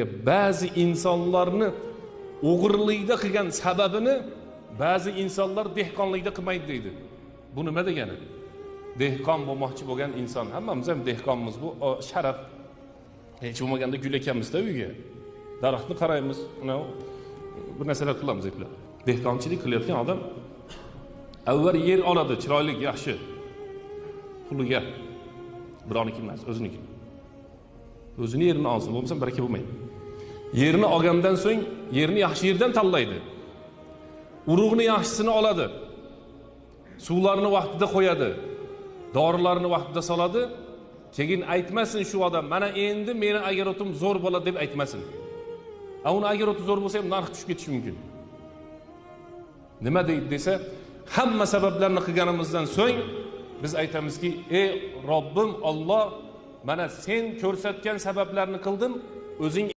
Ba'zi insonlarni o'g'irlikda qilgan sababini ba'zi insonlar dehqonlikda qilmaydi deydi. Bu nima degani? Dehqon bo'lmoqchi bo'lgan inson, hammamiz ham dehqonmiz, bu sharaf. Hech bo'lmaganda gul ekanmiz-da uyga. Daraxtni qaraymiz, bu narsalar qilamiz deblar. Dehqonchilik qilayotgan odam avval yer oladi, chiroyli, yaxshi. Puliga. Birovniki emas, o'ziniki. O'zini yerini olsin, bo'lmasa baraka bo'lmaydi. Yerini olgandan so'ng yerni yaxshi yerdan tanlaydi. Urug'ni yaxshisini oladi. Suvlarni vaqtida qo'yadi. Dorilarni vaqtida soladi. Keyin aytmasin shu odam, mana endi meni agrotum zo'r bo'ladi deb aytmasin. Uni agroti zo'r bo'lsa ham narx tushib ketishi mumkin. Nima deydi desa, hamma sabablarni qilganimizdan so'ng biz aytamizki, ey Robbim Alloh, mana sen ko'rsatgan sabablarni qildim, o'zing